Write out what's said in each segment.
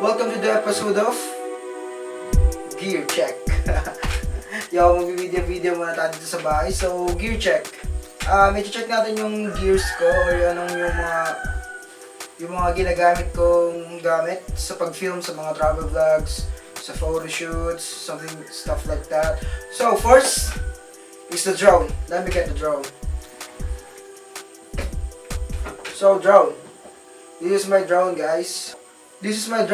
Welcome to the episode of Gear Check. Yo, mag-video muna tayo dito sa bahay. So, gear check. Medyo check natin yung gears ko or yung mga ginagamit kong gamit sa pag-film sa mga travel vlogs, sa photo shoots, stuff like that. So, first is the drone. Let me get the drone. So, drone. This is my drone, guys. It's a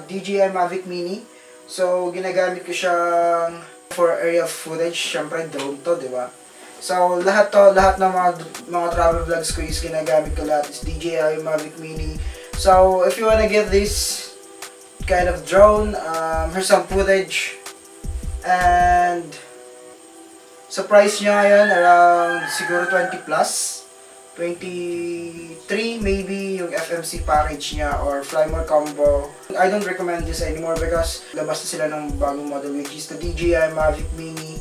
DJI Mavic MINI. So, ginagamit ko siyang for aerial footage. Siyempre, drone to, di ba? So, lahat ng mga travel vlogs ko is ginagamit ko lahat is DJI Mavic MINI. So, if you wanna get this kind of drone, here's some footage. And, sa price niya yan, around siguro 20 plus. 23 maybe yung FMC package niya or Fly More combo. I don't recommend this anymore because labas na sila ng bagong model which is the DJI Mavic MINI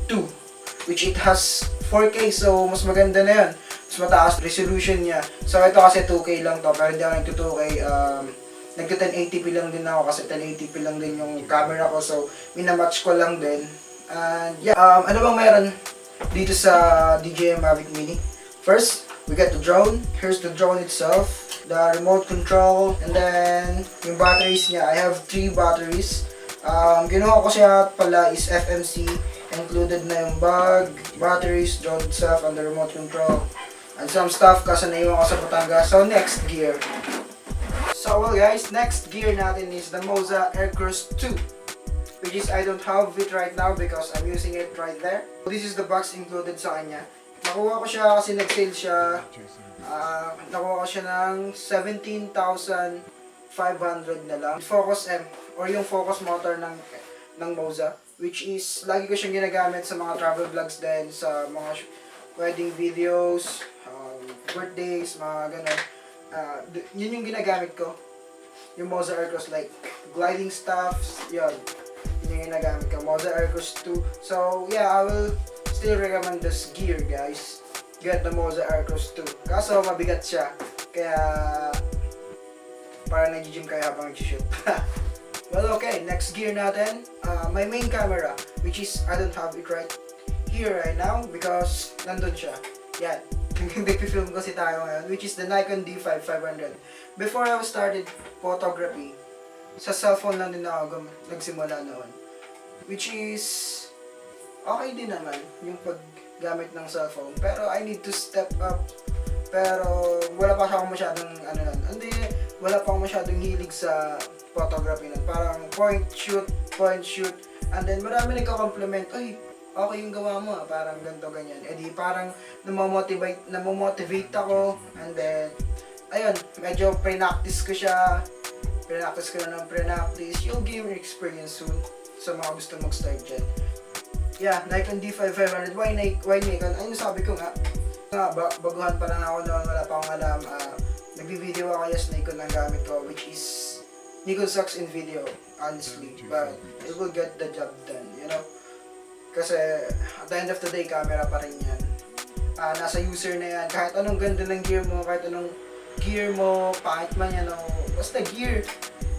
2, which it has 4K, so mas maganda na yun. Mas mataas resolution niya. So ito kasi 2K lang to, pero hindi ako nagto 2K. Nagto 1080p lang din ako kasi 1080p lang din yung camera ko, so minamatch ko lang din. And yeah, ano bang meron dito sa DJI Mavic MINI? First, we get the drone. Here's the drone itself, the remote control, and then yung batteries niya. I have 3 batteries. Ginawa ko siya pala is FMC. Included na yung bag, batteries, drone itself, and the remote control. And some stuff kasi naiwan ko sa Batangas. So next gear. So well guys, next gear natin is the MOZA Aircross 2. Which is I don't have it right now because I'm using it right there. This is the box included sa kanya. Nakuha ko siya kasi nag-sale siya. Nakuha ko siya ng 17,500 na lang. Focus M or yung focus motor ng MOZA, which is lagi ko siyang ginagamit sa mga travel vlogs din, sa mga wedding videos, birthdays, mga ganun. Yun yung ginagamit ko. Yung MOZA Aircross, like gliding stuff, yun yung ginagamit ko. MOZA Aircross 2. So yeah, I will still recommend this gear, guys. Get the MOZA Aircross 2. Kaso mabigat siya, kaya para nag-gym kayo habang nag-shoot. Well, okay, next gear natin, my main camera, which is I don't have it right here right now because nandun siya. Yan, nag-film kasi tayo ngayon, which is the NIkon D5500. Before I started photography, sa cellphone lang din ako nagsimula noon, which is okay din naman yung paggamit ng cellphone, pero I need to step up. Pero wala pa akong masyadong wala pa akong masyadong hilig sa photography nun. Parang point shoot, and then marami nagko-compliment, "Ay, okay yung gawa mo, parang ganito ganyan." Edi parang namomotivate ako, and then ayun, medyo pre-practice ko na ng pre-practice. You'll gain experience soon sa mga gusto mag-start dyan. Yeah, Nikon D5500. Why Nikon? Ayun sabi ko nga, baguhan pa lang ako noon, wala pa akong alam. Nagbi-video ako, yes, Nikon ang gamit ko, which is Nikon sucks in video, honestly, but it will get the job done, you know? Kasi at the end of the day, camera pa rin yan. Nasa user na yan. Kahit anong ganda ng gear mo, pangit man yan, basta gear.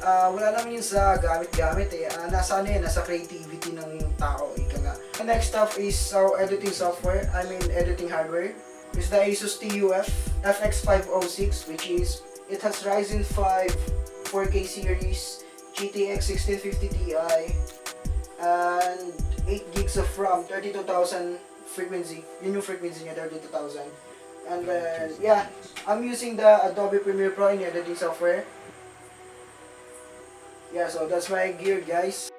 Wala naman yun sa gamit-gamit eh. Nasa creativity ng tao, ika nga. The next stuff is our editing software, editing hardware. Is the Asus TUF FX506, which is, it has Ryzen 5 4K series, GTX 1650 Ti, and 8 gigs of RAM, 32,000 frequency. Yun yung frequency niya, 32,000. And then, yeah, I'm using the Adobe Premiere Pro in editing software. Yeah, so that's my gear, guys.